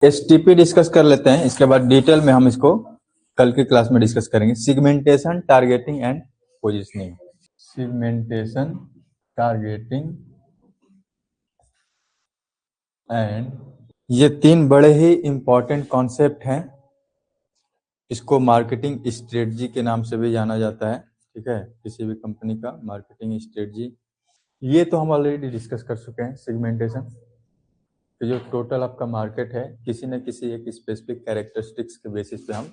STP discuss कर लेते हैं, इसके बाद डिटेल में हम इसको कल की क्लास में डिस्कस करेंगे। Segmentation, targeting and positioning. Segmentation, targeting and, ये तीन बड़े ही इंपॉर्टेंट कॉन्सेप्ट हैं। इसको मार्केटिंग स्ट्रेटजी के नाम से भी जाना जाता है। ठीक है, किसी भी कंपनी का मार्केटिंग स्ट्रेटजी, ये तो हम ऑलरेडी डिस्कस कर चुके हैं। सेगमेंटेशन कि जो टोटल आपका मार्केट है, किसी न किसी एक स्पेसिफिक कैरेक्टरिस्टिक्स के बेसिस पे हम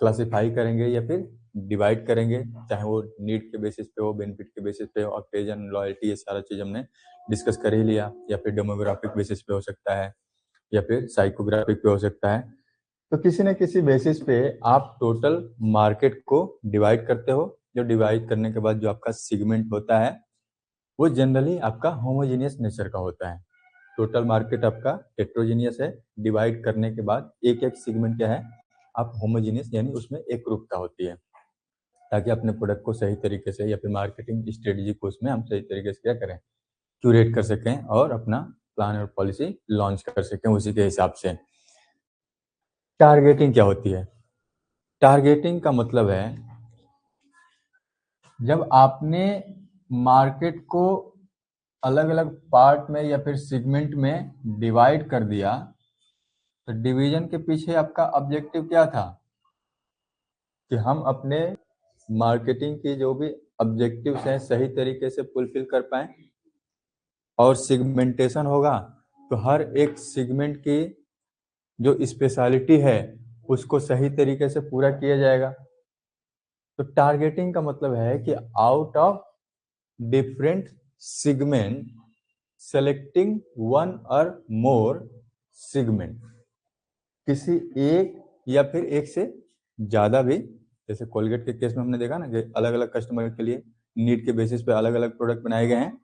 क्लासिफाई करेंगे या फिर डिवाइड करेंगे, चाहे वो नीड के बेसिस पे हो, बेनिफिट के बेसिस पे हो, ऑकेजन, लॉयल्टी, ये सारा चीज हमने डिस्कस कर ही लिया। या फिर डेमोग्राफिक बेसिस पे हो सकता है, या फिर साइकोग्राफिक पे हो सकता है। तो किसी न किसी बेसिस पे आप टोटल मार्केट को डिवाइड करते हो। जो डिवाइड करने के बाद जो आपका सेगमेंट होता है वो जनरली आपका होमोजेनियस नेचर का होता है। टोटल मार्केट आपका हेट्रोजीनियस है, डिवाइड करने के बाद एक एक सेगमेंट क्या है, आप होमोजीनियस यानी उसमें एक रूपता होती है, ताकि अपने प्रोडक्ट को सही तरीके से या फिर मार्केटिंग स्ट्रेटजी को उसमें हम सही तरीके से क्या करें, क्यूरेट कर सकें और अपना प्लान और पॉलिसी लॉन्च कर सकें उसी के हिसाब से। टारगेटिंग क्या होती है? टारगेटिंग का मतलब है जब आपने मार्केट को अलग अलग पार्ट में या फिर सेगमेंट में डिवाइड कर दिया, तो डिवीजन के पीछे आपका ऑब्जेक्टिव क्या था कि हम अपने मार्केटिंग की जो भी ऑब्जेक्टिव्स हैं सही तरीके से फुलफिल कर पाएं। और सेगमेंटेशन होगा तो हर एक सेगमेंट की जो स्पेशलिटी है उसको सही तरीके से पूरा किया जाएगा। तो टारगेटिंग का मतलब है कि out of different segment selecting one और मोर सेगमेंट, किसी एक या फिर एक से ज्यादा भी। जैसे कोलगेट के केस में हमने देखा ना कि अलग अलग कस्टमर के लिए नीड के बेसिस पे अलग अलग प्रोडक्ट बनाए गए हैं।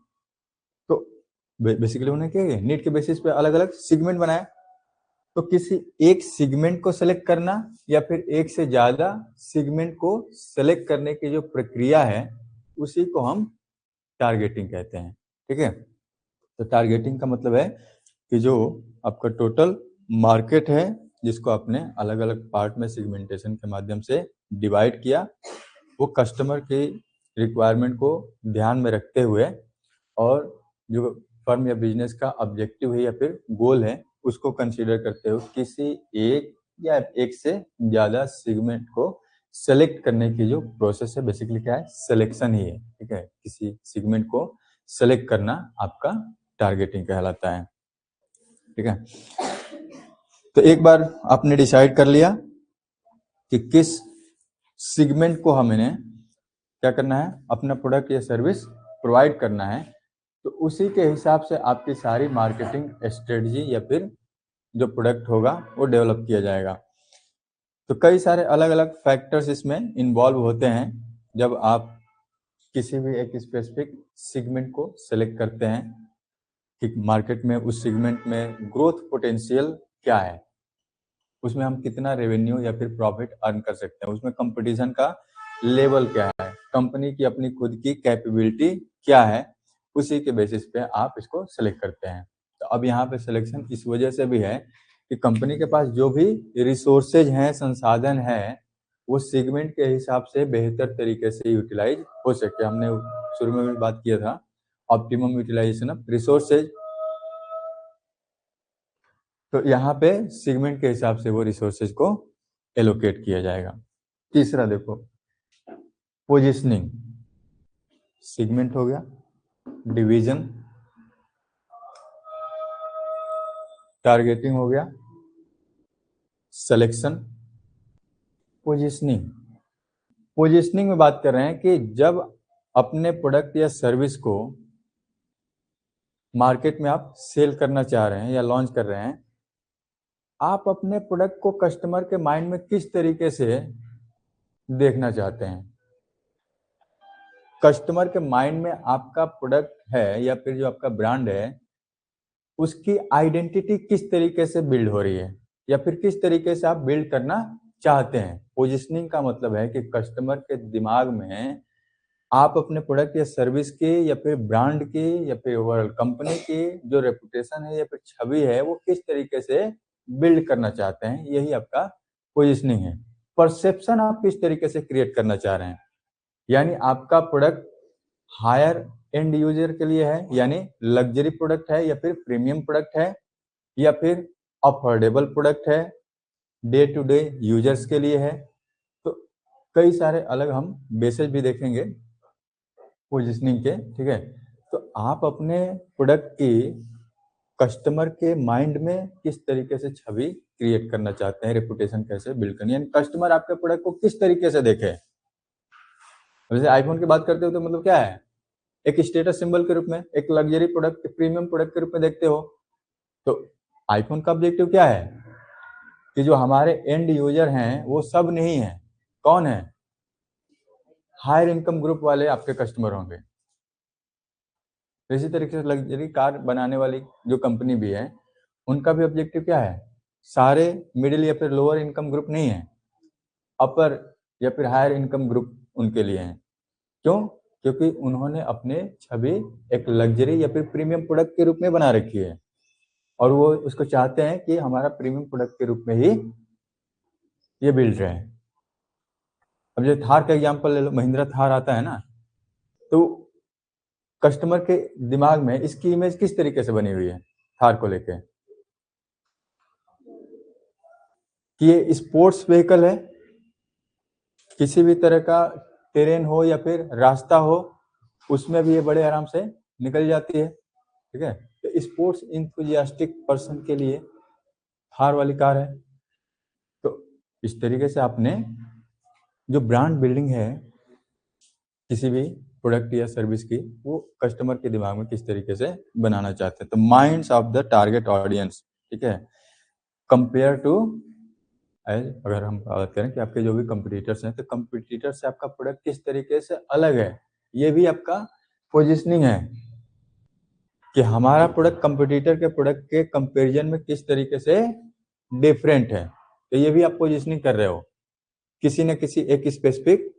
तो बेसिकली उन्हें क्या है, नीड के बेसिस पे अलग अलग सेगमेंट बनाए। तो किसी एक सेगमेंट को सेलेक्ट करना या फिर एक से ज्यादा सेगमेंट को सेलेक्ट करने की जो प्रक्रिया है उसी को हम टारगेटिंग कहते हैं। ठीक है, तो टारगेटिंग का मतलब है कि जो आपका टोटल मार्केट है जिसको आपने अलग अलग पार्ट में सेगमेंटेशन के माध्यम से डिवाइड किया, वो कस्टमर की रिक्वायरमेंट को ध्यान में रखते हुए और जो फर्म या बिजनेस का ऑब्जेक्टिव है या फिर गोल है उसको कंसीडर करते हुए किसी एक या एक से ज्यादा सेगमेंट को सेलेक्ट करने की जो प्रोसेस है, बेसिकली क्या है, सिलेक्शन ही है। ठीक है, किसी सेगमेंट को सेलेक्ट करना आपका टारगेटिंग कहलाता है। ठीक है, तो एक बार आपने डिसाइड कर लिया कि किस सेगमेंट को हमें क्या करना है, अपना प्रोडक्ट या सर्विस प्रोवाइड करना है, तो उसी के हिसाब से आपकी सारी मार्केटिंग स्ट्रेटजी या फिर जो प्रोडक्ट होगा वो डेवलप किया जाएगा। तो कई सारे अलग अलग फैक्टर्स इसमें इन्वॉल्व होते हैं जब आप किसी भी एक स्पेसिफिक सेगमेंट को सेलेक्ट करते हैं कि मार्केट में उस सेगमेंट में ग्रोथ पोटेंशियल क्या है, उसमें हम कितना रेवेन्यू या फिर प्रॉफिट अर्न कर सकते हैं, उसमें कंपटीशन का लेवल क्या है, कंपनी की अपनी खुद की कैपेबिलिटी क्या है, उसी के बेसिस पे आप इसको सेलेक्ट करते हैं। तो अब यहाँ पे सिलेक्शन इस वजह से भी है कि कंपनी के पास जो भी रिसोर्सेज हैं, संसाधन है, वो सेगमेंट के हिसाब से बेहतर तरीके से यूटिलाइज हो सके। हमने शुरू में भी बात किया था ऑप्टिमम यूटिलाइजेशन ऑफ रिसोर्सेज। तो यहाँ पे सेगमेंट के हिसाब से वो रिसोर्सेज को एलोकेट किया जाएगा। तीसरा देखो, पोजीशनिंग। सेगमेंट हो गया, डिवीजन, टारगेटिंग हो गया, सिलेक्शन, पोजीशनिंग। पोजीशनिंग में बात कर रहे हैं कि जब अपने प्रोडक्ट या सर्विस को मार्केट में आप सेल करना चाह रहे हैं या लॉन्च कर रहे हैं, आप अपने प्रोडक्ट को कस्टमर के माइंड में किस तरीके से देखना चाहते हैं। कस्टमर के माइंड में आपका प्रोडक्ट है या फिर जो आपका ब्रांड है उसकी आइडेंटिटी किस तरीके से बिल्ड हो रही है या फिर किस तरीके से आप बिल्ड करना चाहते हैं। पोजीशनिंग का मतलब है कि कस्टमर के दिमाग में आप अपने प्रोडक्ट या सर्विस की या फिर ब्रांड की या फिर ओवरऑल कंपनी की जो रेपुटेशन है या फिर छवि है वो किस तरीके से बिल्ड करना चाहते हैं, यही आपका पोजिशनिंग है। परसेप्शन आप किस तरीके से क्रिएट करना चाह रहे हैं, यानी आपका प्रोडक्ट हायर एंड यूजर के लिए है, यानी लग्जरी प्रोडक्ट है या फिर प्रीमियम प्रोडक्ट है या फिर अफोर्डेबल प्रोडक्ट है, डे टू डे यूजर्स के लिए है। तो कई सारे अलग हम बेसेस भी देखेंगे पोजिशनिंग के, ठीक है। तो आप अपने प्रोडक्ट की कस्टमर के माइंड में किस तरीके से छवि क्रिएट करना चाहते हैं, रेपुटेशन कैसे बिल्ड करनी है, यानी कस्टमर आपके प्रोडक्ट को किस तरीके से देखे। जैसे आईफोन की बात करते हो तो मतलब क्या है, एक स्टेटस सिंबल के रूप में, एक लग्जरी प्रोडक्ट, प्रीमियम प्रोडक्ट के रूप में देखते हो। तो आईफोन का ऑब्जेक्टिव क्या है कि जो हमारे एंड यूजर हैं वो सब नहीं है, कौन है, हायर इनकम ग्रुप वाले आपके कस्टमर होंगे। इसी तरीके से लग्जरी कार बनाने वाली जो कंपनी भी है, उनका भी ऑब्जेक्टिव क्या है, सारे मिडिल या फिर लोअर इनकम ग्रुप नहीं है, अपर या फिर हायर इनकम ग्रुप उनके लिए है। क्यों? क्योंकि उन्होंने अपने छवि एक लग्जरी या फिर प्रीमियम प्रोडक्ट के रूप में बना रखी है और वो उसको चाहते हैं कि हमारा प्रीमियम प्रोडक्ट के रूप में ही ये बिल्ड रहे। अब जो थार का एग्जांपल ले लो, महिंद्रा थार आता है ना, तो कस्टमर के दिमाग में इसकी इमेज किस तरीके से बनी हुई है थार को लेके, कि ये स्पोर्ट्स व्हीकल है, किसी भी तरह का टेरेन हो या फिर रास्ता हो उसमें भी ये बड़े आराम से निकल जाती है, ठीक है। तो स्पोर्ट्स इंथुजियास्टिक पर्सन के लिए थार वाली कार है। तो इस तरीके से आपने जो ब्रांड बिल्डिंग है किसी भी प्रोडक्ट या सर्विस की, वो कस्टमर के दिमाग में किस तरीके से बनाना चाहते हैं। तो minds of the target audience, ठीक है, कंपेयर टू, अगर हम बात करें कि आपके जो भी कंपटीटर्स हैं, तो कंपटीटर से आपका प्रोडक्ट किस तरीके से अलग है, ये भी आपका पोजिशनिंग है कि हमारा प्रोडक्ट कंपटीटर के प्रोडक्ट के कंपैरिजन में किस तरीके से डिफरेंट है। तो ये भी आप पोजिशनिंग कर रहे हो किसी न किसी एक स्पेसिफिक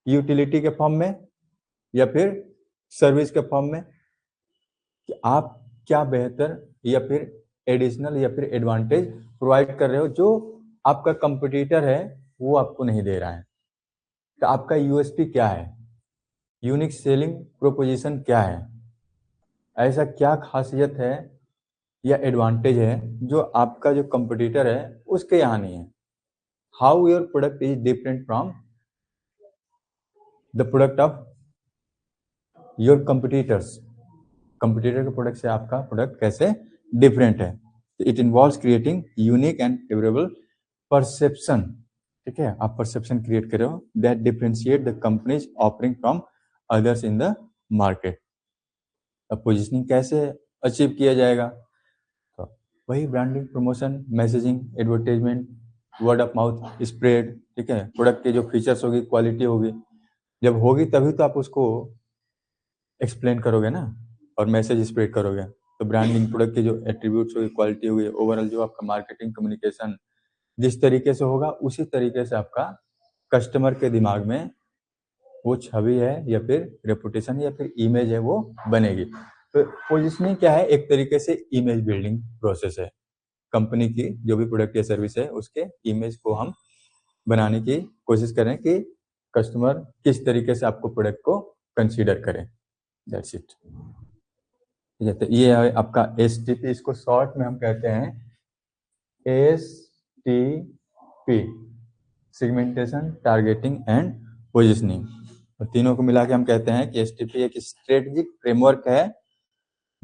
यूटिलिटी के फॉर्म में या फिर सर्विस के फॉर्म में, कि आप क्या बेहतर या फिर एडिशनल या फिर एडवांटेज प्रोवाइड कर रहे हो जो आपका कंपटीटर है वो आपको नहीं दे रहा है। तो आपका यूएसपी क्या है, यूनिक सेलिंग प्रोपोजिशन क्या है, ऐसा क्या खासियत है या एडवांटेज है जो आपका जो कंपटीटर है उसके यहाँ नहीं है। How your product is different from the product of your competitors, competitor के प्रोडक्ट से आपका प्रोडक्ट कैसे डिफरेंट है। It involves creating unique and favourable perception, ठीक है, आप परसेप्शन क्रिएट कर रहे हो that differentiate the companies offering from others in the market. अब पोजिशनिंग कैसे अचीव किया जाएगा, तो वही branding, promotion, messaging, advertisement, word of mouth spread, ठीक है, प्रोडक्ट के जो फीचर्स होगी, क्वालिटी होगी, जब होगी तभी तो आप उसको एक्सप्लेन करोगे ना और मैसेज स्प्रेड करोगे। तो ब्रांडिंग, प्रोडक्ट के जो एट्रीब्यूट्स होगी, क्वालिटी होगी, ओवरऑल जो आपका मार्केटिंग कम्युनिकेशन जिस तरीके से होगा उसी तरीके से आपका कस्टमर के दिमाग में वो छवि है या फिर रेपुटेशन या फिर इमेज है वो बनेगी। तो पोजिशनिंग क्या है, एक तरीके से इमेज बिल्डिंग प्रोसेस है। कंपनी की जो भी प्रोडक्ट या सर्विस है उसके इमेज को हम बनाने की कोशिश करें कि कस्टमर किस तरीके से आपको प्रोडक्ट को कंसीडर करें। That's it. ठीक है, तो ये है आपका STP, इसको शॉर्ट में हम कहते हैं STP, segmentation, targeting and positioning. और तीनों को मिला के हम कहते हैं कि STP एक स्ट्रेटेजिक फ्रेमवर्क है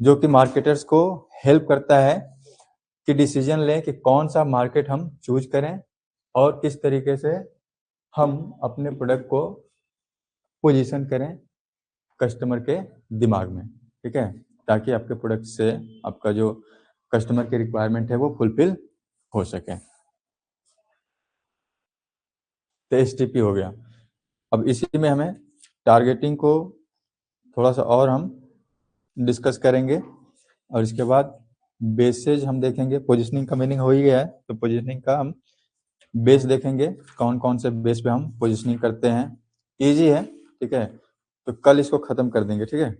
जो कि मार्केटर्स को हेल्प करता है कि डिसीजन लें कि कौन सा मार्केट हम चूज करें और किस तरीके से हम अपने प्रोडक्ट को पोजीशन करें कस्टमर के दिमाग में, ठीक है, ताकि आपके प्रोडक्ट से आपका जो कस्टमर की रिक्वायरमेंट है वो फुलफिल हो सके। तो STP हो गया। अब इसी में हमें टारगेटिंग को थोड़ा सा और हम डिस्कस करेंगे और इसके बाद बेसेज हम देखेंगे। पोजीशनिंग का मीनिंग हो ही गया है, तो पोजीशनिंग का हम बेस देखेंगे, कौन कौन से बेस पे हम पोजीशनिंग करते हैं। इजी है, ठीक है, तो कल इसको खत्म कर देंगे, ठीक है।